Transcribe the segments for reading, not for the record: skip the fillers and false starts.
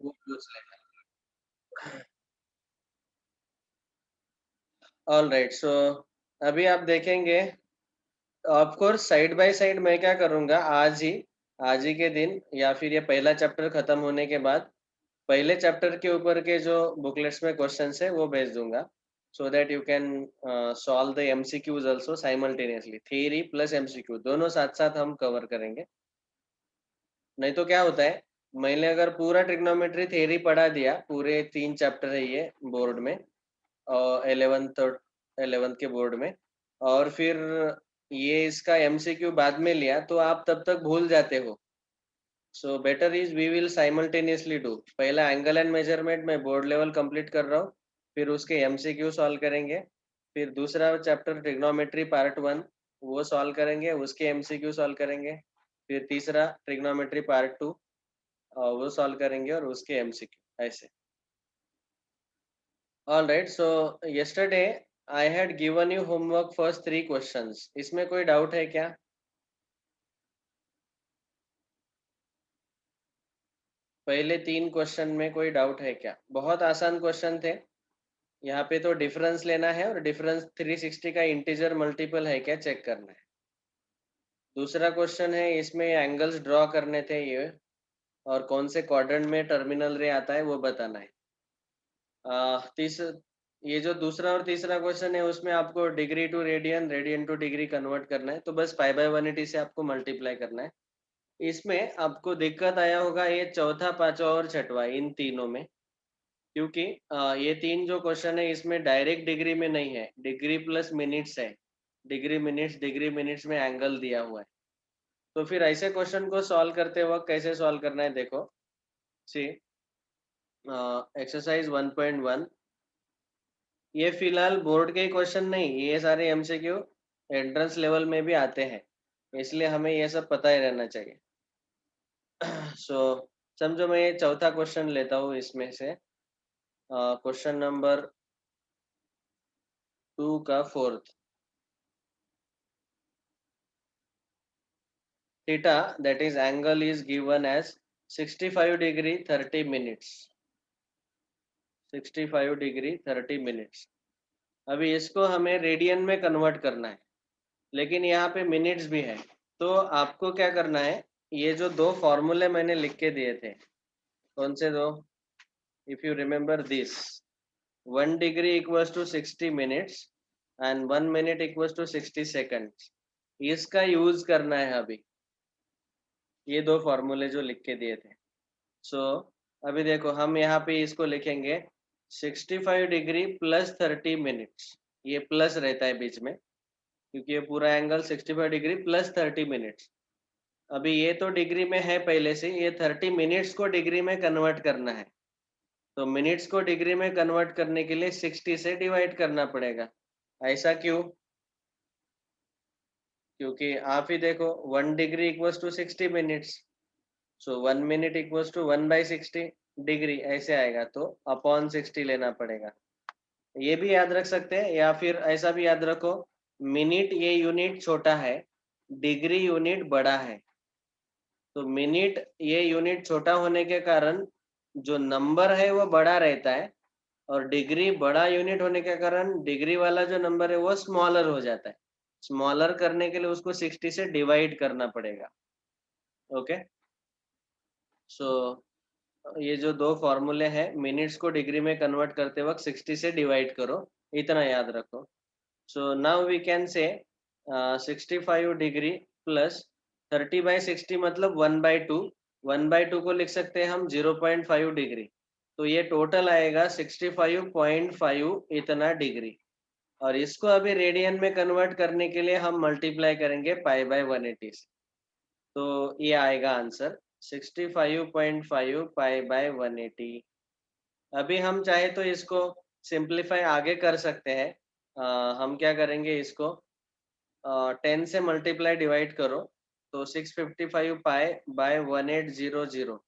वो पूछ लेना। ऑल राइट, सो अभी आप देखेंगे, of course side by side मैं क्या करूंगा, आज ही के दिन या फिर ये पहला चैप्टर खत्म होने के बाद पहले चैप्टर के ऊपर के जो बुकलेट्स में क्वेश्चंस है वो भेज दूंगा, so that you can solve the MCQs also simultaneously, theory plus MCQ दोनों साथ साथ हम कवर करेंगे। नहीं तो क्या होता है, मैंने अगर पूरा ट्रिग्नोमेट्री थ्योरी पढ़ा दिया, पूरे 3 चैप्टर है ये बोर्ड में, और 11th के बोर्ड में, और फिर ये इसका एमसीक्यू बाद में लिया तो आप तब तक भूल जाते हो। So better is we will simultaneously do, पहला एंगल एंड मेजरमेंट में बोर्ड लेवल कंप्लीट कर रहा हूँ, फिर उसके एमसीक्यू सॉल्व करेंगे, फिर दूसरा चैप्टर ट्रिग्नोमेट्री पार्ट 1 वो सॉल्व करेंगे, उसके एमसीक्यू सॉल्व करेंगे, फिर तीसरा ट्रिग्नोमेट्री पार्ट 2 वो सॉल्व करेंगे और उसके एमसीक्यू ऐसे। All right, so yesterday I had given you homework first 3 questions, इसमें कोई डाउट है क्या? पहले 3 क्वेश्चन में कोई डाउट है क्या? बहुत आसान क्वेश्चन थे। यहाँ पे तो डिफरेंस लेना है और डिफरेंस 360 का इंटीजर मल्टीपल है क्या चेक करना है। दूसरा क्वेश्चन है, इसमें एंगल्स ड्रॉ करने थे ये, और कौन से क्वाड्रेंट में टर्मिनल रे आता है वो बताना है। तीस ये जो दूसरा और तीसरा क्वेश्चन है उसमें आपको degree to radian, radian to degree convert करना है, तो बस पाई बाय 180 से आपको मल्टीप्लाई करना है। इसमें आपको दिक्कत आया होगा ये चौथा, पांचवा और छठवा, इन तीनों में, क्योंकि ये तीन जो क्वेश्चन है इसमें डायरेक्ट डिग्री में नहीं है, डिग्री प्लस मिनट्स है, डिग्री मिनट्स में एंगल दिया हुआ है। तो फिर ऐसे क्वेश्चन को सॉल्व करते वक्त कैसे सॉल्व करना है देखो, सी एक्सरसाइज 1.1, ये फिलहाल बोर्ड के क्वेश्चन नहीं, ये सारे एमसीक्यू एंट्रेंस लेवल में भी आते हैं, इसलिए हमें ये सब पता ही रहना चाहिए। सो समझो, मैं ये चौथा क्वेश्चन लेता हूँ इसमें से, क्वेश्चन नंबर 2 का fourth. Theta, that is angle is given as 65 degree 30 minutes, 65 degree 30 minutes. अभी इसको हमें रेडियन में कन्वर्ट करना है, लेकिन यहाँ पे मिनट्स भी है, तो आपको क्या करना है, ये जो दो फॉर्मूले मैंने लिख के दिए थे, कौन से दो, if you remember this, 1 degree equals to 60 minutes and 1 minute equals to 60 seconds, इसका यूज करना है अभी, ये दो फॉर्मूले जो लिख के दिए थे। सो अभी देखो, हम यहाँ पे इसको लिखेंगे 65 डिग्री प्लस 30 मिनट्स, ये प्लस रहता है बीच में, क्योंकि ये पूरा एंगल 65 डिग्री प्लस 30 मिनट्स। अभी ये तो डिग्री में है पहले से, ये 30 मिनट्स को डिग्री में कन्वर्ट करना है, तो मिनट्स को डिग्री में कन्वर्ट करने के लिए 60 से डिवाइड करना पड़ेगा। ऐसा क्यों? क्योंकि आप ही देखो, 1 degree equals to 60 minutes, so 1 minute equals to 1/60 degree, ऐसे आएगा, तो अपॉन 60 लेना पड़ेगा। ये भी याद रख सकते हैं, या फिर ऐसा भी याद रखो, मिनट ये यूनिट छोटा है, डिग्री यूनिट बड़ा है, तो मिनट ये यूनिट छोटा होने के कारण जो नंबर है वो बड़ा रहता है, और डिग्री बड़ा यूनिट होने के कारण डिग्री वाला जो नंबर है वो स्मॉलर हो जाता है। स्मॉलर करने के लिए उसको 60 से डिवाइड करना पड़ेगा। ओके, सो ये जो दो फॉर्मूले हैं, मिनट्स को डिग्री में कन्वर्ट करते वक्त 60 से डिवाइड करो, इतना याद रखो। So now we can say 65 degree plus 30/60 मतलब 1/2, 1/2 को लिख सकते हैं हम 0.5 डिग्री, तो ये टोटल आएगा 65.5 इतना डिग्री, और इसको अभी रेडियन में कन्वर्ट करने के लिए हम मल्टीप्लाई करेंगे पाई बाय 180 से, तो ये आएगा आंसर 65.5 पाई बाय 180। अभी हम चाहे तो इसको सिंप्लीफाई आगे कर सकते हैं। हम क्या करेंगे, इसको 10 से मल्टीप्लाई डिवाइड करो, तो 655 पाई बाय 1800,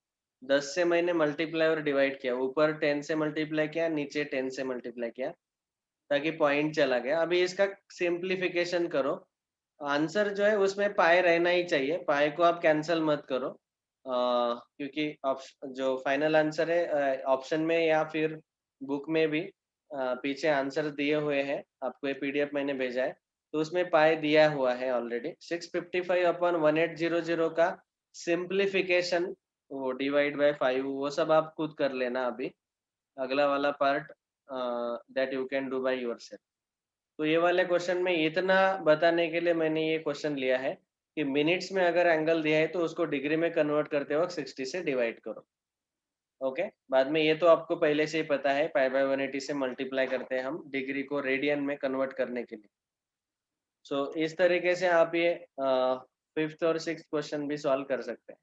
10 से मैंने मल्टीप्लाई और डिवाइड किया, ऊपर 10 से मल्टीप्लाई किया, नीचे 10 से मल्टीप्लाई किया, ताकि पॉइंट चला गया। अभी इसका सिंप्लीफिकेशन करो, आंसर जो है उसमें पाई रहना ही चाहिए, पाई को आप कैंसिल मत करो, क्योंकि जो फाइनल आंसर है ऑप्शन में या फिर बुक में भी पीछे आंसर दिए हुए हैं, आपको ये पीडीएफ मैंने भेजा है, तो उसमें पाई दिया हुआ है ऑलरेडी। 655/1800 का सिंप्लीफिकेशन, वो डिवाइड बाय 5, वो सब आप खुद कर लेना अभी। अगला वाला part that you can do by yourself. तो ये वाले क्वेश्चन में इतना बताने के लिए मैंने ये क्वेश्चन लिया है कि मिनट्स में अगर एंगल दिया है तो उसको डिग्री में कन्वर्ट करते वक्त 60 से डिवाइड करो। ओके, बाद में ये तो आपको पहले से ही पता है, पाई/180 से मल्टीप्लाई करते हैं हम डिग्री को रेडियन में कन्वर्ट करने के लिए। सो इस तरीके से आप ये 5th और 6th क्वेश्चन भी सॉल्व कर सकते हैं।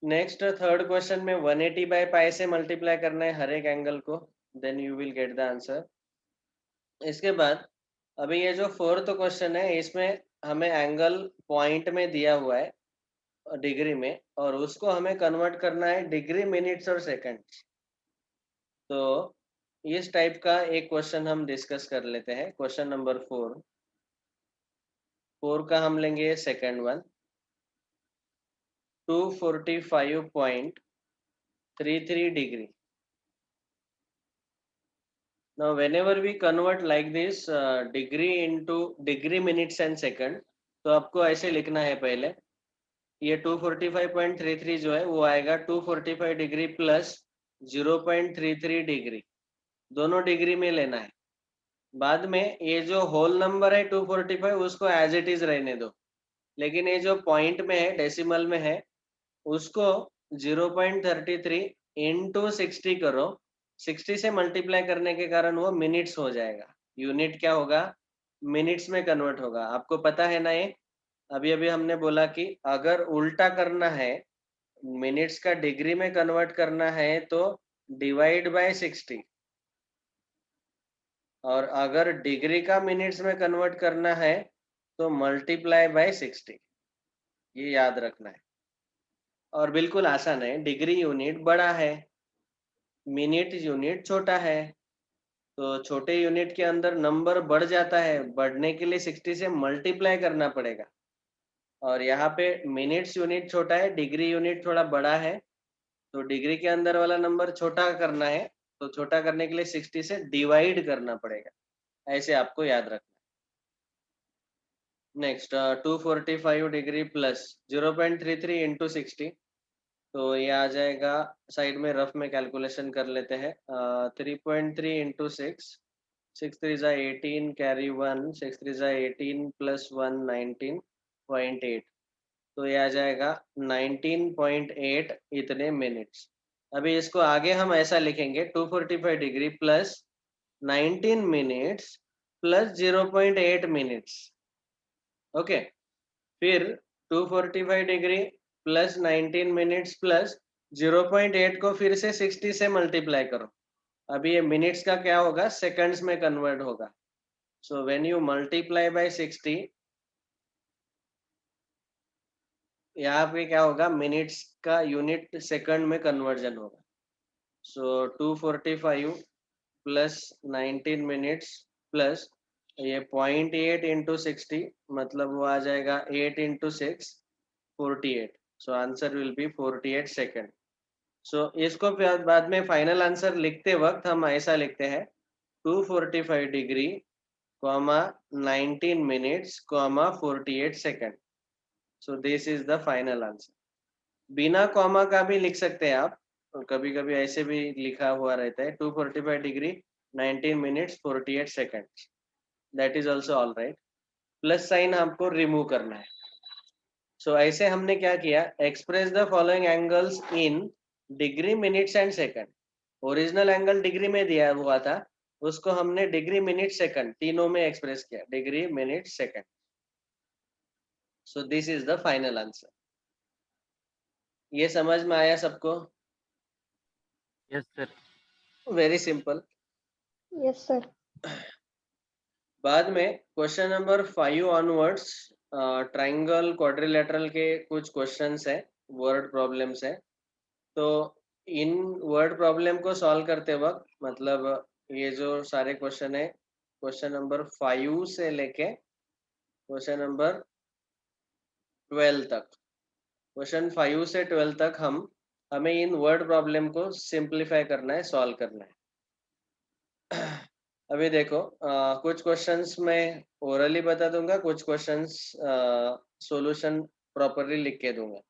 नेक्स्ट 3rd क्वेश्चन में 180 बाय पाई से मल्टीप्लाई करना है हर एक एंगल को, then you will get the answer. इसके बाद अभी ये जो 4th क्वेश्चन है, इसमें हमें एंगल पॉइंट में दिया हुआ है डिग्री में, और उसको हमें कन्वर्ट करना है डिग्री, मिनट्स और सेकंड्स। तो इस टाइप का एक क्वेश्चन हम डिस्कस कर लेते हैं। क्वेश्चन नंबर 4 का हम लेंगे second one. 245.33 degree. Now whenever we convert like this degree into degree, minutes and second, तो आपको ऐसे लिखना है पहले, ये 245.33 जो है वो आएगा 245 डिग्री प्लस 0.33 डिग्री, दोनों डिग्री में लेना है। बाद में ये जो होल नंबर है 245 उसको एज इट इज रहने दो, लेकिन ये जो पॉइंट में है, डेसिमल में है, उसको 0.33 इंटू 60 करो। 60 से मल्टीप्लाई करने के कारण वो मिनट्स हो जाएगा। यूनिट क्या होगा? मिनट्स में कन्वर्ट होगा। आपको पता है ना ये? अभी अभी हमने बोला कि अगर उल्टा करना है, मिनट्स का डिग्री में कन्वर्ट करना है तो डिवाइड बाय 60, और अगर डिग्री का मिनट्स में कन्वर्ट करना है तो मल्टीप्लाई बाय 60। ये याद रखना है, और बिल्कुल आसान है। डिग्री यूनिट बड़ा है, मिनट यूनिट छोटा है, तो छोटे यूनिट के अंदर नंबर बढ़ जाता है, बढ़ने के लिए 60 से मल्टीप्लाई करना पड़ेगा। और यहाँ पे मिनट्स यूनिट छोटा है, डिग्री यूनिट थोड़ा बड़ा है, तो डिग्री के अंदर वाला नंबर छोटा करना है, तो छोटा करने के लिए 60 से डिवाइड करना पड़ेगा। ऐसे आपको याद रखना है। नेक्स्ट 245 डिग्री प्लस 0.33 इंटू 60, तो ये आ जाएगा, साइड में रफ में कैलकुलेशन कर लेते हैं। 3.3 इंटू 6, 6 3 जा 18, कैरी 1, 6 3 जा 18 प्लस 1 19.8, तो ये आ जाएगा 19.8 इतने मिनट्स। अभी इसको आगे हम ऐसा लिखेंगे, 245 degree plus 19 minutes plus 0.8 minutes. Okay, फिर 245 डिग्री प्लस 19 मिनट्स प्लस 0.8 को फिर से 60 से मल्टीप्लाई करो। अभी ये मिनट्स का क्या होगा? सेकंड्स में कन्वर्ट होगा। So when you multiply by 60, यहाँ पे क्या होगा? मिनट्स का यूनिट सेकंड में कन्वर्जन होगा। सो 245 प्लस 19 मिनट्स प्लस ये 0.8 इंटू 60, मतलब वो आ जाएगा 8 into 6, 48। So answer will be 48 second. So इसको बाद में फाइनल आंसर लिखते वक्त हम ऐसा लिखते हैं, 245 degree comma 19 minutes comma 48 second. So this is the final answer. बिना कॉमा का भी लिख सकते हैं आप, कभी कभी ऐसे भी लिखा हुआ रहता है, 245 degree 19 minutes 48 seconds, that is also all right. Plus sign आपको रिमूव करना है। सो ऐसे हमने क्या किया, express the following angles in degree, minutes and second. Original angle degree में दिया हुआ था, उसको हमने डिग्री, मिनट, सेकंड तीनों में एक्सप्रेस किया, degree, minute, second. So this is the final answer. ये समझ में आया सबको? Yes sir. Very simple. Yes sir. बाद में question number 5 onwards triangle, quadrilateral के कुछ क्वेश्चंस है, वर्ड प्रॉब्लम्स है। तो इन वर्ड प्रॉब्लम को सॉल्व करते वक्त, मतलब ये जो सारे क्वेश्चन है, क्वेश्चन नंबर 5 से लेके क्वेश्चन नंबर 12 तक, क्वेश्चन 5 से 12 तक हमें इन वर्ड प्रॉब्लम को सिंप्लीफाई करना है, सॉल्व करना है। अभी देखो कुछ क्वेश्चंस मैं ओरली बता दूंगा, कुछ क्वेश्चंस सॉल्यूशन प्रॉपरली लिख के दूंगा।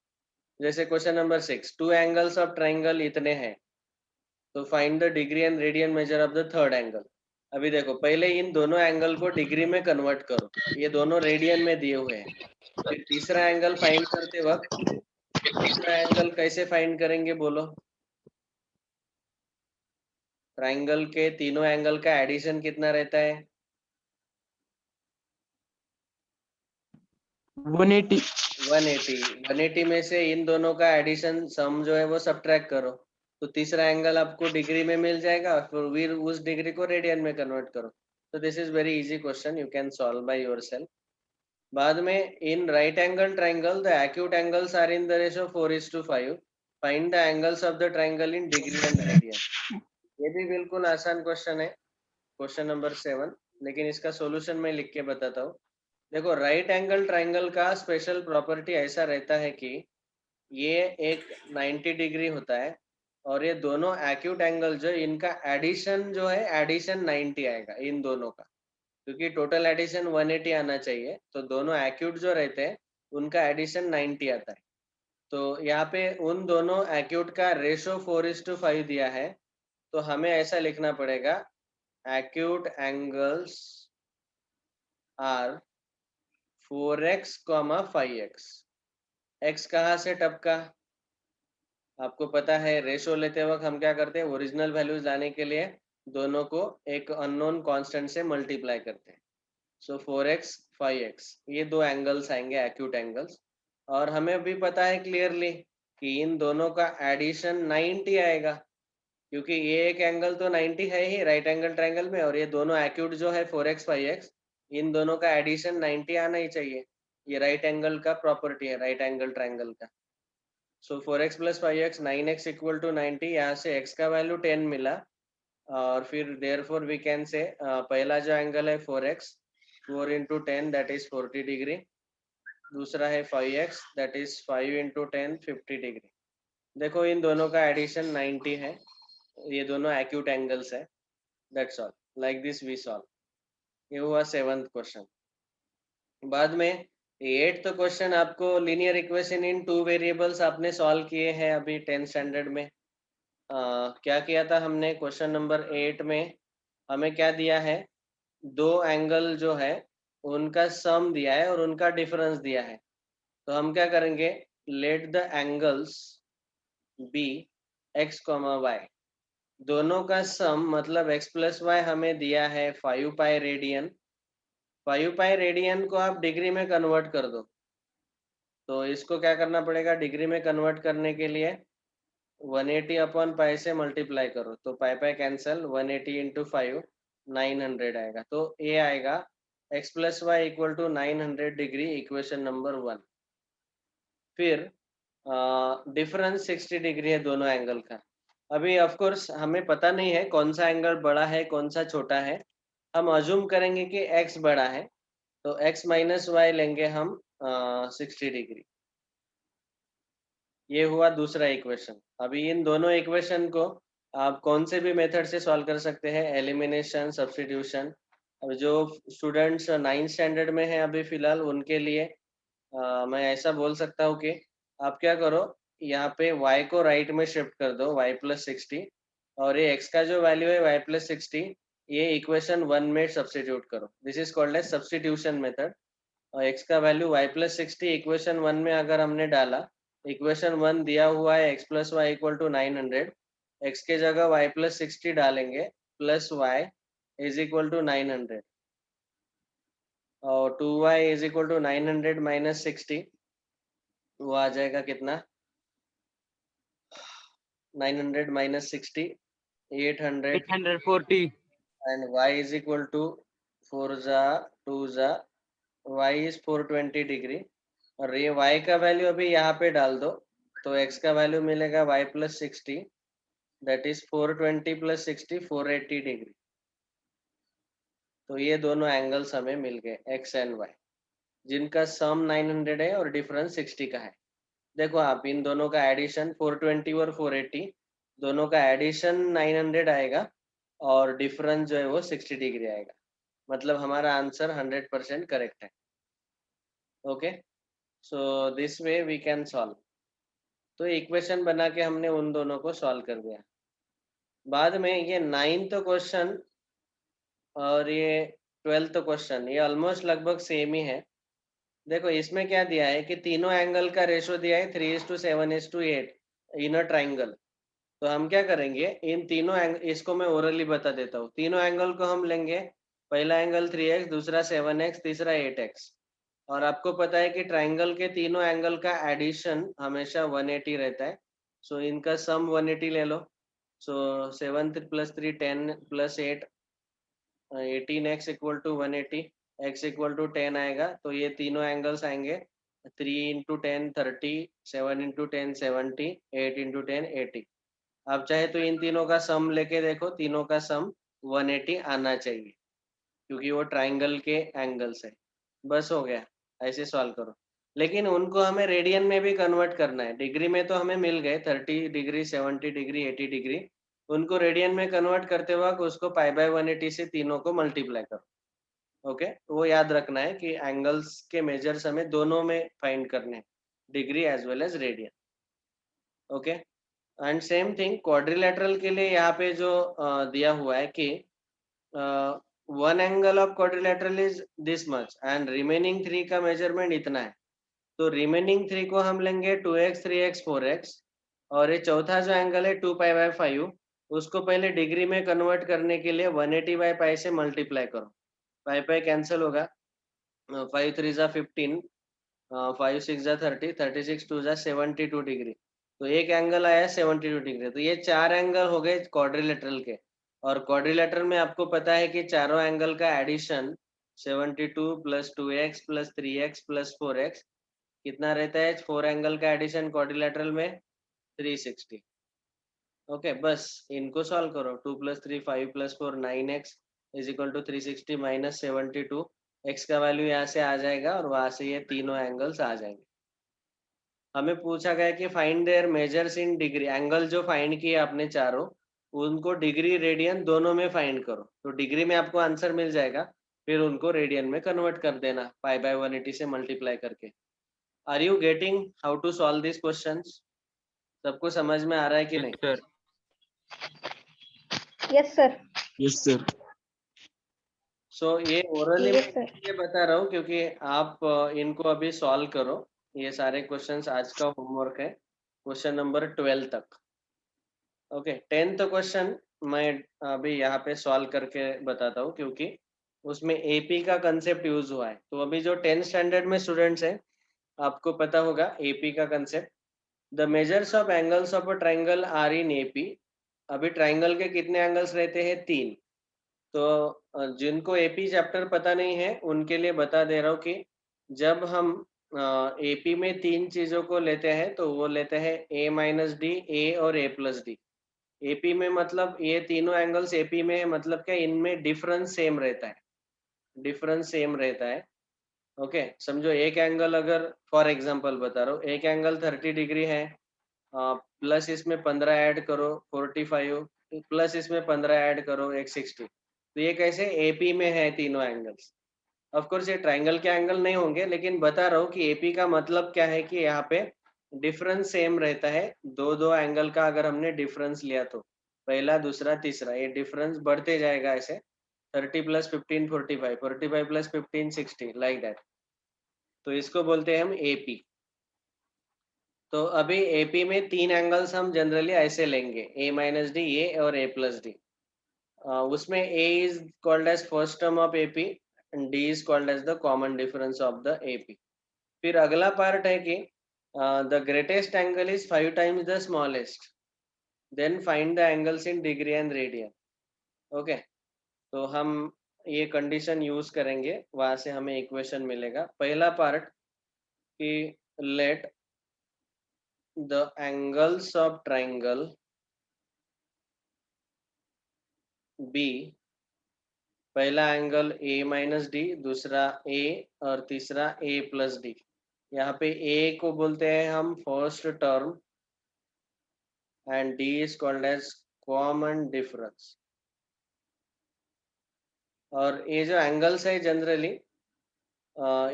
जैसे question number 6, two angles of triangle इतने हैं, तो find the degree and radian measure of the third angle. अभी देखो पहले इन दोनों एंगल को डिग्री में कन्वर्ट करो, ये दोनों रेडियन में दिए हुए हैं। फिर तीसरा एंगल फाइंड करते वक्त तीसरा एंगल कैसे फाइंड करेंगे बोलो? ट्राइंगल के तीनों एंगल का एडिशन कितना रहता है? 180। 180 में से इन दोनों का एडिशन सम जो है वो सब्ट्रैक्ट करो, तो तीसरा एंगल आपको डिग्री में मिल जाएगा, फिर उस डिग्री को रेडियन में कन्वर्ट करो। तो this is very easy question, you can solve by yourself. बाद में in right angle triangle the acute angles are in the ratio 4:5। Find the angles of the triangle in degree and radian. ये भी बिल्कुल आसान question है, question number 7, लेकिन इसका solution मैं लिख के बताता हूँ। देखो राइट एंगल ट्राइंगल का स्पेशल प्रॉपर्टी ऐसा रहता है कि ये एक 90 डिग्री होता है, और ये दोनों एक्यूट एंगल जो इनका एडिशन जो है एडिशन 90 आएगा इन दोनों का, क्योंकि टोटल एडिशन 180 आना चाहिए, तो दोनों एक्यूट जो रहते हैं उनका एडिशन 90 आता है। तो यहाँ पे उन दोनों एक्यूट का रेशो 4:5 दिया है, तो हमें ऐसा लिखना पड़ेगा, acute angles are 4x, 5x। x कहाँ से टपका? आपको पता है रेशो लेते वक्त हम क्या करते हैं, ओरिजिनल वैल्यूज लाने के लिए दोनों को एक अननोन कांस्टेंट से मल्टीप्लाई करते हैं। सो 4x 5x ये दो एंगल्स आएंगे एक्यूट एंगल्स, और हमें भी पता है क्लियरली कि इन दोनों का एडिशन 90 आएगा, क्योंकि ये एक एंगल तो 90 है ही राइट एंगल ट्रायंगल में, और ये दोनों एक्यूट जो है 4x 5x, इन दोनों का एडिशन 90 आना ही चाहिए। ये राइट एंगल का प्रॉपर्टी है, राइट एंगल ट्रायंगल का। सो 4x + 5x 9x = 90। यहाँ से x का वैल्यू 10 मिला, और फिर देयरफॉर वी कैन से पहला जो एंगल है 4x, 4 × 10 दैट इज 40 डिग्री। दूसरा है 5x दैट इज 5 × 10 50 डिग्री। देखो इन दोनों का एडिशन 90 है, ये दोनों एक्यूट एंगल्स है। That's all, like this we solve. ये हुआ 7th क्वेश्चन। बाद में 8th क्वेश्चन आपको लीनियर इक्वेशन इन 2 वेरिएबल्स आपने सॉल्व किए हैं अभी 10th स्टैंडर्ड में। क्या किया था हमने क्वेश्चन नंबर 8 में? हमें क्या दिया है, दो एंगल जो है उनका सम दिया है और उनका डिफरेंस दिया है। तो हम क्या करेंगे, let the angles be x, y। दोनों का सम मतलब x + y हमें दिया है 5 पाई रेडियन। 5 पाई रेडियन को आप डिग्री में कन्वर्ट कर दो, तो इसको क्या करना पड़ेगा, डिग्री में कन्वर्ट करने के लिए 180 अपॉन पाई से मल्टीप्लाई करो, तो पाई पाई कैंसल, 180 × 5 900 आएगा। तो ए आएगा x + y = 900 degree, equation number 1। फिर डिफरेंस 60 डिग्री है दोनों एंगल का। अभी ऑफ कोर्स हमें पता नहीं है कौन सा एंगल बड़ा है कौन सा छोटा है, हम अज्यूम करेंगे कि x बड़ा है, तो x - y लेंगे हम 60 डिग्री। ये हुआ दूसरा इक्वेशन। अभी इन दोनों इक्वेशन को आप कौन से भी मेथड से सॉल्व कर सकते हैं, एलिमिनेशन, सब्स्टिट्यूशन। अब जो स्टूडेंट्स 9th स्टैंडर्ड में हैं अभी फिलहाल, उनके लिए मैं ऐसा बोल सकता हूँ कि आप क्या करो, यहाँ पे y को राइट में शिफ्ट कर दो, y + 60, और ये x का जो वैल्यू है y + 60, ये इक्वेशन 1 में सब्स्टिट्यूट करो। This is called as substitution method. और x का वैल्यू y + 60 इक्वेशन 1 में अगर हमने डाला, इक्वेशन 1 दिया हुआ है x + y = 900, x के जगह y + 60 डालेंगे, प्लस y = 900, और 2y = 900 - 60, वो आ जाएगा कितना, 900 - 60 800, 840। एंड y = 4 जा 2 जा y is 420 डिग्री, और ये y का वैल्यू अभी यहाँ पे डाल दो, तो x का वैल्यू मिलेगा y + 60 दैट इज 420 + 60 480 डिग्री। तो ये दोनों एंगल्स हमें मिल गए x एंड y, जिनका सम 900 है और डिफरेंस 60 का है। देखो आप इन दोनों का एडिशन 420 और 480 दोनों का एडिशन 900 आएगा और डिफरेंस जो है वो 60 डिग्री आएगा, मतलब हमारा आंसर 100% करेक्ट है। Okay, so this way we can solve. तो इक्वेशन बना के हमने उन दोनों को सॉल्व कर दिया। बाद में ये 9th क्वेश्चन और ये 12th क्वेश्चन ये ऑलमोस्ट लगभग सेम ही है। देखो इसमें क्या दिया है कि तीनों एंगल का रेशो दिया है 3:7:8 इन अ ट्राइंगल। तो हम क्या करेंगे, इन तीनों इसको मैं ओरली बता देता हूँ। तीनों एंगल को हम लेंगे, पहला एंगल 3x, दूसरा 7x, तीसरा 8x। और आपको पता है कि ट्राइंगल के तीनों एंगल का एडिशन हमेशा 180 रहता है। सो इनका सम 180 ले लो। So 7 + 3 10 + 8 18x equal to 180, x equal to 10 आएगा। तो ये तीनों एंगल्स आएंगे 3 × 10 30, 7 × 10 70, 8 × 10 80। आप चाहे तो इन तीनों का सम लेके देखो, तीनों का सम 180 आना चाहिए क्योंकि वो ट्राइंगल के एंगल्स है। बस हो गया, ऐसे सॉल्व करो। लेकिन उनको हमें रेडियन में भी कन्वर्ट करना है। डिग्री में तो हमें मिल गए 30 डिग्री, 70 डिग्री, 80 डिग्री। उनको रेडियन में कन्वर्ट करते वक्त उसको π/180 से तीनों को मल्टीप्लाई करो। ओके, वो याद रखना है कि एंगल्स के मेजर्स हमें दोनों में फाइंड करने हैं, degree as well as radian. Okay, and same thing quadrilateral के लिए यहाँ पे जो दिया हुआ है कि one angle of quadrilateral is this much and remaining 3 का मेजरमेंट इतना है। तो रिमेनिंग 3 को हम लेंगे 2x, 3x, 4x। और ये चौथा जो एंगल है 2π/5, उसको पहले डिग्री में कन्वर्ट करने के लिए 180/π से मल्टीप्लाई करो। पाई कैंसिल होगा, 5 3 जा 15, 5 6 जा 30, 36 2 जा 72 डिग्री। तो एक एंगल आया 72 डिग्री। तो ये 4 एंगल हो गए क्वाड्रिलेटरल के। और क्वाड्रिलेटरल में आपको पता है कि चारों एंगल का एडिशन 72 + 2x + 3x + 4x कितना रहता है? 4 एंगल का एडिशन क्वाड्रिलेटरल में 360। ओके, बस इनको सॉल्व करो। 2 + 3 5 + 4 9x = 360 - 72। x का वैल्यू यहाँ से आ जाएगा और वहां से ये तीनों एंगल्स आ जाएंगे। हमें पूछा गया कि find there measures in degree. Angle जो फाइंड किए आपने चारों, उनको डिग्री रेडियन दोनों में फाइंड करो। तो डिग्री में आपको आंसर मिल जाएगा, फिर उनको रेडियन में कन्वर्ट कर देना π/180 से मल्टीप्लाई करके। Are you getting how to solve this questions? सबको समझ में आ रहा है कि नहीं? Sir. Yes sir. Yes sir. So ये ओरली मैं यस सर। इसलिए बता रहा हूँ क्योंकि आप इनको अभी सॉल्व करो। ये सारे क्वेश्चंस आज का होमवर्क है, क्वेश्चन नंबर 12 तक। ओके, 10th क्वेश्चन मैं अभी यहाँ पे सॉल्व करके बताता हूँ क्योंकि उसमें एपी का कंसेप्ट यूज हुआ है। तो अभी जो 10th स्टैंडर्ड में स्टूडेंट्स हैं, आपको पता होगा एपी का concept. The measures of angles of a triangle are in AP. अभी ट्राइंगल के कितने एंगल्स रहते हैं? 3। तो जिनको एपी चैप्टर पता नहीं है उनके लिए बता दे रहा हूँ कि जब हम एपी में 3 चीजों को लेते हैं तो वो लेते हैं a-d, a और a+d। एपी में मतलब ये तीनों एंगल्स एपी में है, मतलब क्या इनमें डिफरेंस सेम रहता है, डिफरेंस सेम रहता है। ओके, समझो एक एंगल, अगर फॉर एग्जांपल बता रहा हूँ, एक एंगल 30 डिग्री है, प्लस इसमें 15 ऐड करो 45, प्लस इसमें 15 ऐड करो 160। तो ये कैसे एपी में है तीनों एंगल्स। ऑफ कोर्स ये ट्राइंगल के एंगल नहीं होंगे, लेकिन बता रहा हूँ कि एपी का मतलब क्या है कि यहाँ पे डिफरेंस सेम रहता है। दो एंगल का अगर हमने डिफरेंस लिया तो पहला, दूसरा, तीसरा, ये डिफरेंस बढ़ते जाएगा ऐसे। 30 + 15 45, 45 + 15 60, लाइक दैट। तो इसको बोलते हैं हम एपी। तो अभी एपी में 3 एंगल्स हम जनरली ऐसे लेंगे, a-d, a और a+d। उसमें a is called as first term of AP and d is called as the common difference of the AP। फिर अगला पार्ट है कि the greatest angle is 5 times the smallest, then find the angles in degree and radian। Okay, तो हम ये condition use करेंगे, वहां से हमें इक्वेशन मिलेगा। पहला पार्ट कि let the angles of triangle be, पहला एंगल a - d, दूसरा a और तीसरा a + d। यहाँ पे ए को बोलते हैं हम first term and D is called as common difference. और ये जो एंगल्स है जनरली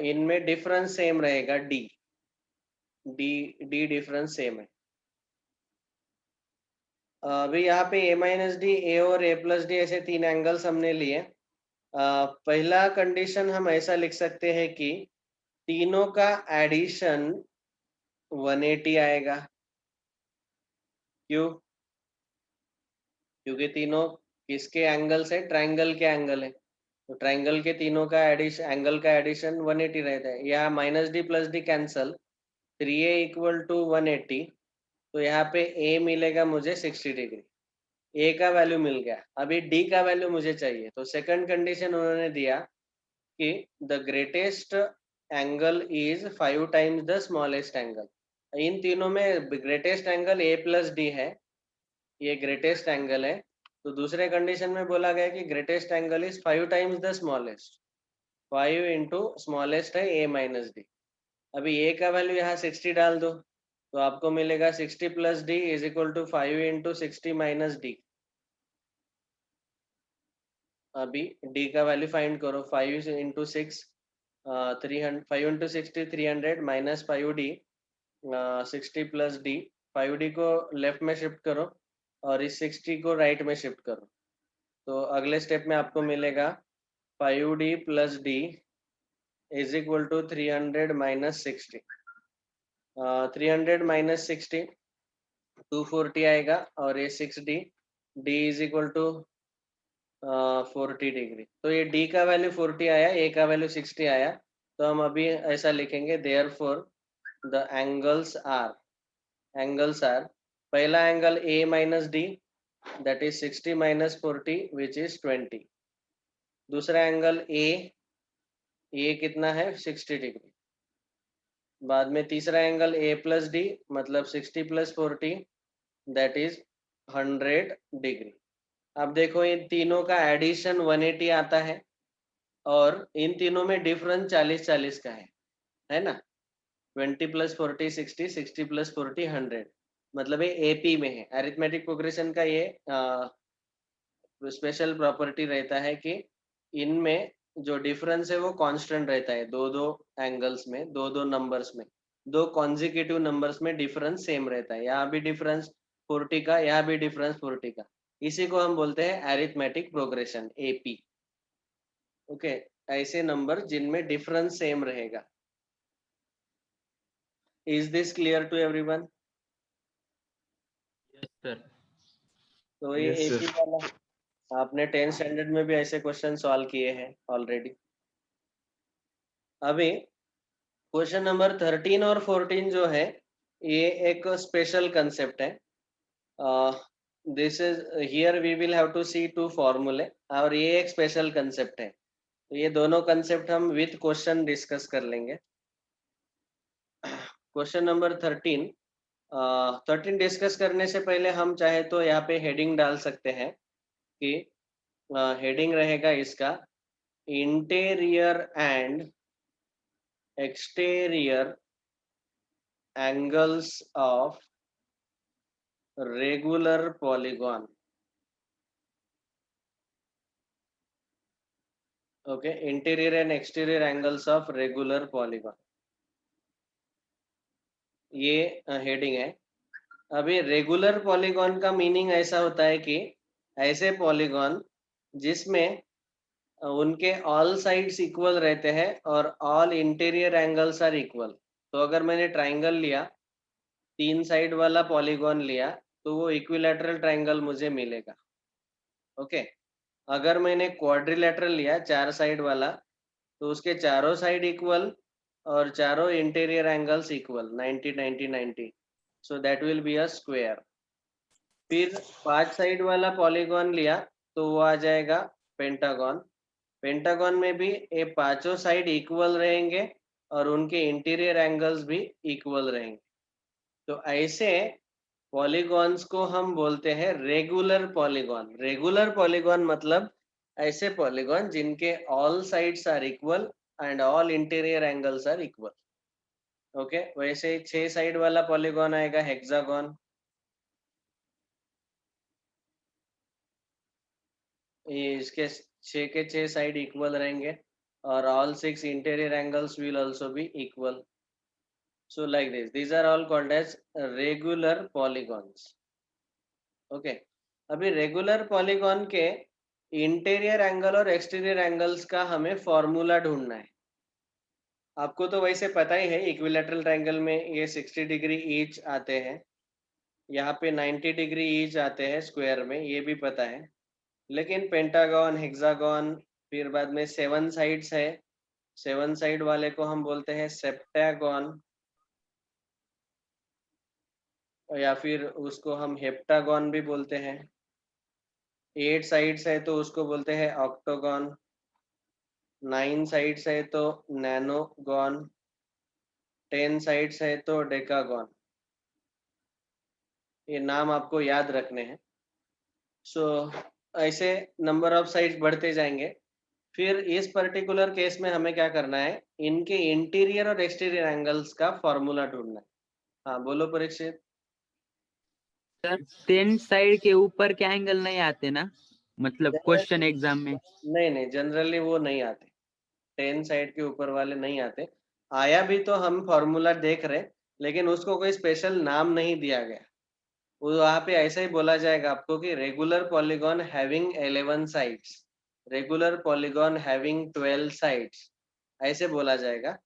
इनमें डिफरेंस सेम रहेगा, D D D difference same है। अभी यहाँ पे ए माइनस डी, ए और ए प्लस डी ऐसे तीन एंगल्स हमने लिए। पहला कंडीशन हम ऐसा लिख सकते हैं कि तीनों का एडिशन 180 आएगा। क्यों? क्योंकि तीनों किसके एंगल्स है? ट्रायंगल के एंगल है, तो ट्रायंगल के तीनों का एडिशन, एंगल का एडिशन 180 रहता है। यहाँ minus D plus D cancel, 3a equal to 180, तो यहाँ पे a मिलेगा मुझे 60 डिग्री। a का वैल्यू मिल गया, अभी d का वैल्यू मुझे चाहिए। तो सेकंड कंडीशन उन्होंने दिया कि the greatest angle is 5 times the smallest angle. इन तीनों में greatest angle a plus D है, ये ग्रेटेस्ट एंगल है। तो दूसरे कंडीशन में बोला गया कि greatest angle is 5 times the smallest, 5 into smallest है a माइनस डी। अभी a का वैल्यू यहाँ 60 डाल दो, तो आपको मिलेगा 60 plus d is equal to 5 into 60 minus d. अभी d का वैल्यू फाइंड करो, 5 into 6 300, 5 into 60 300 minus 5d, 60 plus d. 5d को लेफ्ट में शिफ्ट करो और इस 60 को राइट में शिफ्ट करो, तो अगले स्टेप में आपको मिलेगा 5d plus d is equal to 300 minus 60। 300 minus 60 240 आएगा, और ये 6d, d is equal to 40 degree. तो ये d का वैल्यू 40 आया, a का वैल्यू 60 आया। तो हम अभी ऐसा लिखेंगे, देयरफॉर द एंगल्स आर पहला angle a minus D, that is 60 minus 40 which is 20। दूसरा एंगल a कितना है? 60 डिग्री। बाद में तीसरा एंगल a प्लस डी, मतलब 60 प्लस 40 दैट इज 100 डिग्री। अब देखो इन तीनों का एडिशन 180 आता है, और इन तीनों में डिफरेंस 40-40 का है ना? 20 प्लस 40 60, 60 प्लस 40 100, मतलब ये एपी में है। अरिथमेटिक प्रोग्रेशन का ये स्पेशल प्रॉपर्टी रहता है कि इनमें जो डिफरेंस है वो कांस्टेंट रहता है। दो दो एंगल्स में, दो दो नंबर्स में, दो कॉन्जिक्यूटिव नंबर्स में डिफरेंस सेम रहता है। यहाँ भी डिफरेंस 40 का, यहाँ भी डिफरेंस 40 का। इसी को हम बोलते हैं अरिथमेटिक प्रोग्रेशन, एपी। ओके, ऐसे नंबर जिनमें डिफरेंस सेम रहेगा। Is this clear to everyone? Yes, sir. तो ये Yes, sir. एपी वाला आपने 10th स्टैंडर्ड में भी ऐसे क्वेश्चन सॉल्व किए हैं ऑलरेडी। अभी क्वेश्चन नंबर 13 और 14 जो है, ये एक स्पेशल कंसेप्ट है। This is here we will have to see two फॉर्मूले, और ये एक स्पेशल कंसेप्ट है। तो ये दोनों कंसेप्ट हम विथ क्वेश्चन डिस्कस कर लेंगे। क्वेश्चन नंबर 13 डिस्कस करने से पहले हम चाहे तो यहाँ पे हेडिंग डाल सकते हैं कि हेडिंग रहेगा इसका, interior and exterior angles of regular polygon. Okay, interior and exterior angles of regular polygon, ये हेडिंग है। अभी रेगुलर पॉलीगॉन का मीनिंग ऐसा होता है कि ऐसे पॉलीगॉन जिसमें उनके ऑल साइड्स इक्वल रहते हैं और all interior angles are equal. तो अगर मैंने ट्राइंगल लिया, 3 साइड वाला पॉलीगॉन लिया, तो वो इक्विलैटरल ट्राइंगल मुझे मिलेगा। ओके, अगर मैंने क्वाड्रिलैटरल लिया, 4 साइड वाला, तो उसके चारों साइड इक्वल और चारों interior angles equal, 90 90 90, so that will be a square. फिर 5 साइड वाला पॉलीगॉन लिया, तो वो आ जाएगा पेंटागन। पेंटागन में भी ये पांचों साइड इक्वल रहेंगे और उनके इंटीरियर एंगल्स भी इक्वल रहेंगे। तो ऐसे पॉलीगॉन्स को हम बोलते हैं रेगुलर पॉलीगॉन। रेगुलर पॉलीगॉन मतलब ऐसे पॉलीगॉन जिनके all sides are equal and all interior angles are equal. Okay, वैसे ही 6 साइड वाला पॉलीगॉन आएगा हेक्सागोन। ये इसके 6 के 6 साइड इक्वल रहेंगे और all 6 interior angles will also be equal. So like this, these are all called as regular polygons. Okay, अभी रेगुलर पॉलीगॉन के इंटीरियर एंगल और एक्सटीरियर एंगल्स का हमें फॉर्मूला ढूंढना है। आपको तो वैसे पता ही है, इक्विलैटरल ट्रायंगल में ये 60 डिग्री ईच आते हैं, यहाँ पे 90 डिग्री ईच आते हैं स्क्वायर में, ये भी पता है। लेकिन पेंटागन, हेक्सागन, फिर बाद में 7 साइड्स है, 7 साइड वाले को हम बोलते हैं सेप्टागन, या फिर उसको हम हेप्टागन भी बोलते हैं। 8 साइड्स है तो उसको बोलते हैं ऑक्टोगन, 9 साइड्स है तो नैनोगन, 10 साइड्स है तो डेकागन। ये नाम आपको याद रखने हैं। सो ऐसे नंबर ऑफ साइड्स बढ़ते जाएंगे। फिर इस पर्टिकुलर केस में हमें क्या करना है, इनके इंटीरियर और एक्सटीरियर एंगल्स का फॉर्मूला ढूंढना है। हाँ बोलो परीक्षित। सर 10 साइड के ऊपर के एंगल नहीं आते ना, मतलब क्वेश्चन एग्जाम में? नहीं नहीं, जनरली वो नहीं आते, 10 साइड के ऊपर वाले नहीं आते। आया भी तो हम फॉर्मूला देख रहे, लेकिन उसको कोई स्पेशल नाम नहीं दिया गया। वो वहाँ पे ऐसा ही बोला जाएगा आपको कि regular polygon having 11 sides, regular polygon having 12 sides, ऐसे बोला जाएगा।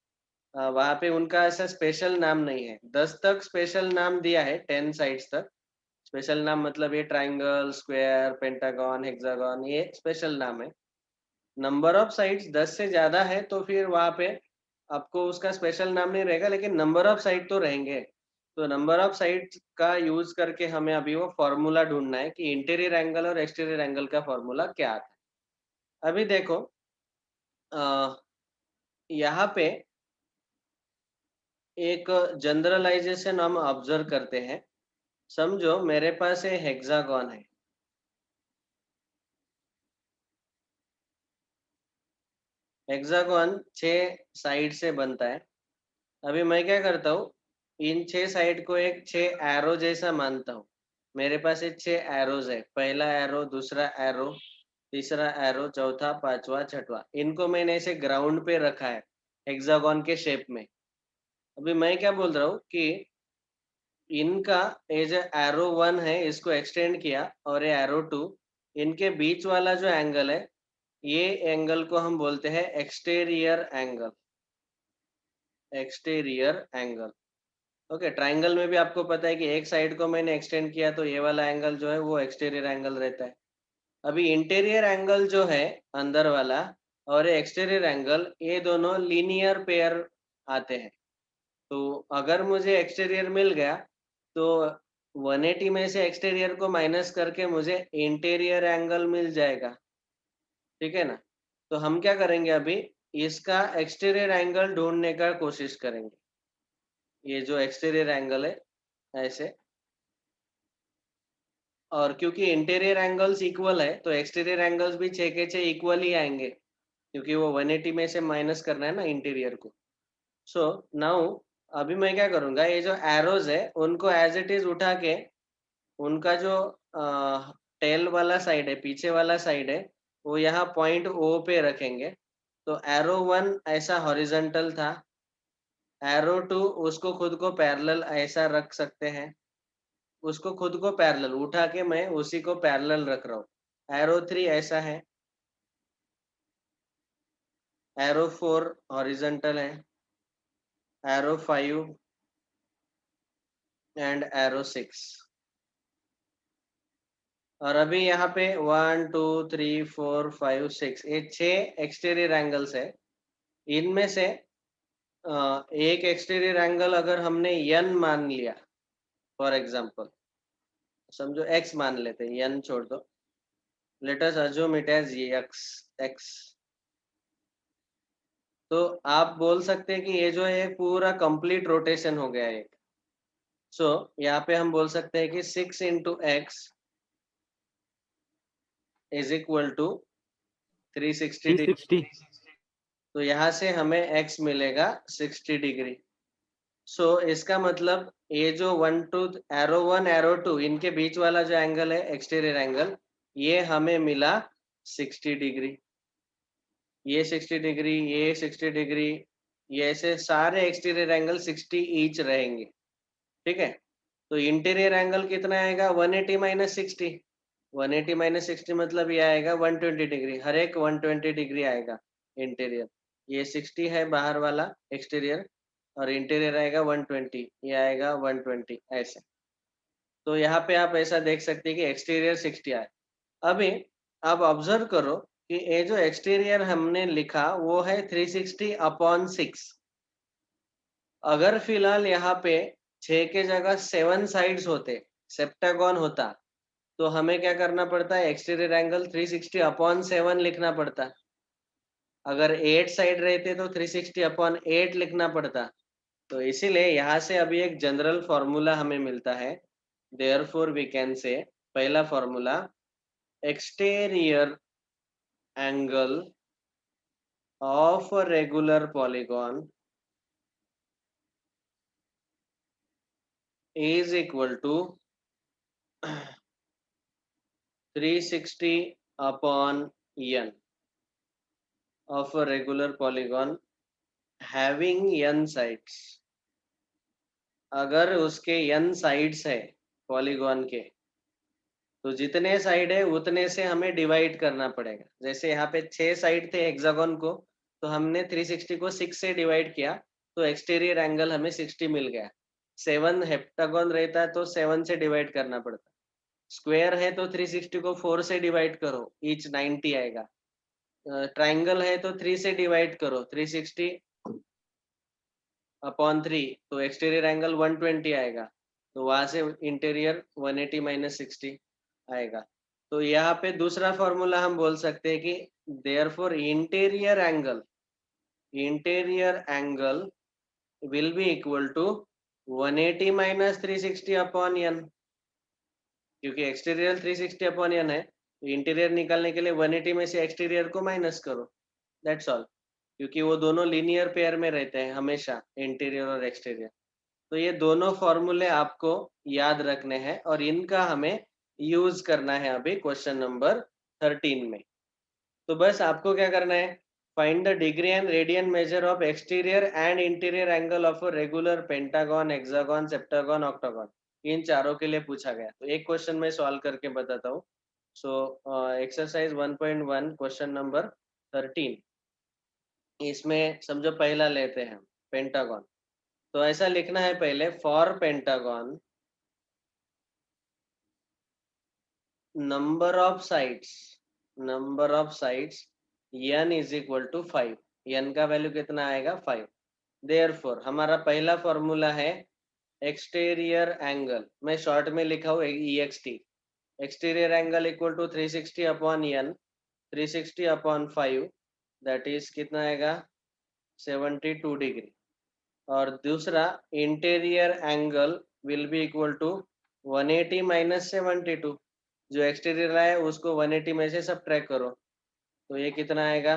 वहाँ पे उनका ऐसा स्पेशल नाम नहीं है। 10 तक स्पेशल नाम दिया है, 10 साइड्स तक स्पेशल नाम, मतलब ये ट्राइंगल, स्क्वायर, पेंटागन, हेक्सागन, ये स्पेशल नाम है। नंबर ऑफ साइड्स 10 से ज्यादा है तो फिर वहाँ पे आपको उसका स्पेशल नाम नहीं रहेगा, लेकिन नंबर ऑफ साइड तो रहेंगे। तो नंबर ऑफ साइड का यूज करके हमें अभी वो फॉर्मूला ढूंढना है कि इंटीरियर एंगल और एक्सटीरियर एंगल का फॉर्मूला क्या आता है। अभी देखो, यहाँ पे एक जनरलाइजेशन हम ऑब्जर्व करते हैं। समझो मेरे पास एक हेक्सागन है, हेक्सागन 6 साइड से बनता है। अभी मैं क्या करता हूँ, इन 6 साइड को एक 6 एरो जैसा मानता हूँ। मेरे पास ये 6 एरोज है, पहला एरो, दूसरा एरो, तीसरा एरो, चौथा, पांचवा, छठवा। इनको मैंने ऐसे ग्राउंड पे रखा है हेक्सागन के शेप में। अभी मैं क्या बोल रहा हूँ कि इनका ये जो एरो 1 है इसको एक्सटेंड किया, और ये एरो 2, इनके बीच वाला जो एंगल है, ये एंगल को हम बोलते हैं exterior angle, exterior angle. Okay, triangle में भी आपको पता है कि एक साइड को मैंने एक्सटेंड किया तो ये वाला एंगल जो है वो एक्सटीरियर एंगल रहता है। अभी इंटीरियर एंगल जो है अंदर वाला और एक्सटीरियर एंगल, ये दोनों लीनियर पेयर आते हैं। तो अगर मुझे एक्सटीरियर मिल गया तो 180 में से एक्सटीरियर को माइनस करके मुझे इंटीरियर एंगल मिल जाएगा। ठीक है ना? तो हम क्या करेंगे अभी, इसका एक्सटीरियर एंगल ढूंढने का कोशिश करेंगे। ये जो एक्सटीरियर एंगल है ऐसे, और क्योंकि इंटीरियर एंगल्स इक्वल है तो एक्सटीरियर एंगल्स भी 6 के 6 इक्वल ही आएंगे, क्योंकि वो 180 में से माइनस करना है ना इंटीरियर को। सो नाउ अभी मैं क्या करूंगा, ये जो एरोज है उनको एज इट इज उठा के, उनका जो टेल वाला साइड है, पीछे वाला साइड है, वो यहाँ पॉइंट ओ पे रखेंगे। तो एरो 1 ऐसा हॉरिजॉन्टल था, एरो 2 उसको खुद को पैरेलल ऐसा रख सकते हैं, उसको खुद को पैरेलल उठा के मैं उसी को पैरेलल रख रहा हूँ। एरो 3 ऐसा है, एरो 4 हॉरिजॉन्टल है, एरो 5 एंड एरो 6। और अभी यहाँ पे 1 2 3 4 5 6, ये 6 एक्सटीरियर एंगल्स है। इनमें से एक एक्सटीरियर एंगल अगर हमने n मान लिया, फॉर एग्जांपल समझो x मान लेते हैं, n छोड़ दो, let us assume it as x। तो आप बोल सकते हैं कि ये जो है पूरा कंप्लीट रोटेशन हो गया एक। सो यहाँ पे हम बोल सकते हैं कि 6 into x is equal to 360 degree. 360। तो यहाँ से हमें x मिलेगा 60 डिग्री। सो इसका मतलब ये जो 1 एरो 2 इनके बीच वाला जो एंगल है एक्सटीरियर एंगल, ये हमें मिला 60 डिग्री। ये 60 डिग्री, ये 60 डिग्री, ये ऐसे सारे एक्सटीरियर एंगल 60 ईच रहेंगे। ठीक है, तो इंटीरियर एंगल कितना आएगा 180 माइनस 60। 180 माइनस 60 मतलब ये आएगा 120 डिग्री, हर एक 120 डिग्री आएगा इंटीरियर। ये 60 है बाहर वाला एक्सटीरियर और इंटीरियर आएगा 120, ये आएगा 120 ऐसे। तो यहाँ पे आप ऐसा देख सकते हैं कि एक्सटीरियर 60 आए। अभी आप ऑब्जर्व करो कि ये जो एक्सटीरियर हमने लिखा वो है 360 अपॉन 6। अगर फिलहाल यहाँ पे 6 के जगह 7 साइड्स होते, सेप्टागॉन होता, तो हमें क्या करना पड़ता है, एक्सटीरियर एंगल 360 अपॉन 7 लिखना पड़ता। अगर 8 साइड रहते तो 360 अपॉन 8 लिखना पड़ता। तो इसीलिए यहाँ से अभी एक जनरल फॉर्मूला हमें मिलता है। देयरफॉर वी कैन से, पहला formula, exterior angle of a regular polygon is equal to 360 upon n of a regular polygon having n sides। अगर उसके n साइड्स है पॉलीगॉन के, तो जितने साइड है उतने से हमें डिवाइड करना पड़ेगा। जैसे यहाँ पे 6 साइड थे हेक्सागोन को, तो हमने 360 को 6 से डिवाइड किया, तो एक्सटीरियर एंगल हमें 60 मिल गया। 7 हेप्टागोन रहता है तो 7 से डिवाइड करना पड़ता। स्क्वायर है तो 360 को 4 से डिवाइड करो, ईच 90 आएगा। ट्राइंगल है तो 3 से डिवाइड करो, 360 अपॉन 3, तो एक्सटीरियर एंगल 120 आएगा। तो वहां से इंटीरियर 180 माइनस 60 आएगा। तो यहाँ पे दूसरा फॉर्मूला हम बोल सकते हैं कि therefore interior angle will be equal to 180 minus 360 upon n। क्योंकि एक्सटीरियर 360 अपॉन n है, तो इंटीरियर निकालने के लिए 180 में से एक्सटीरियर को माइनस करो, दैट्स ऑल। क्योंकि वो दोनों लीनियर पेयर में रहते हैं हमेशा, इंटीरियर और एक्सटीरियर। तो ये दोनों फॉर्मूले आपको याद रखने हैं और इनका हमें यूज करना है अभी क्वेश्चन नंबर 13 में। तो बस आपको क्या करना है, find the degree and radian measure of exterior and interior angle of a regular pentagon, hexagon, septagon, octagon. इन चारों के लिए पूछा गया। तो एक क्वेश्चन में सॉल्व करके बताता हूँ। सो एक्सरसाइज 1.1 क्वेश्चन नंबर 13, इसमें समझो पहला लेते हैं पेंटागन। तो ऐसा लिखना है पहले, for pentagon number of sides n is equal to 5। n का वैल्यू कितना आएगा 5। देयरफॉर हमारा पहला फॉर्मूला है एक्सटीरियर एंगल, मैं शॉर्ट में लिखा हूँ EXT। Exterior angle equal to 360 upon n, 360 upon 5, that is कितना आएगा 72 डिग्री। और दूसरा interior angle will be equal to 180 minus 72। जो एक्सटीरियर है उसको 180 में से सब्ट्रैक्ट करो, तो ये कितना आएगा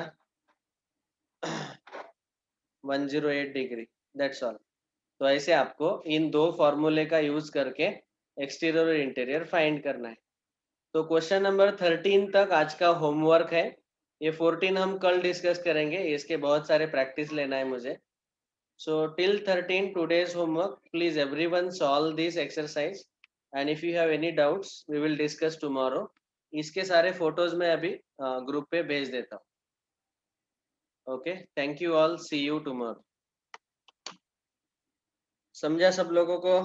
108 डिग्री, दैट्स ऑल। तो ऐसे आपको इन दो फॉर्मूले का यूज करके एक्सटीरियर और इंटीरियर फाइंड करना है। तो क्वेश्चन नंबर 13 तक आज का होमवर्क है। ये 14 हम कल डिस्कस करेंगे, इसके बहुत सारे प्रैक्टिस लेना है मुझे। So till 13 today's homework, please everyone solve this exercise and if you have any doubts we will discuss tomorrow। इसके सारे फोटोज मैं अभी ग्रुप पे भेज देता हूँ। Okay, thank you all, see you tomorrow. समझा सब लोगों को?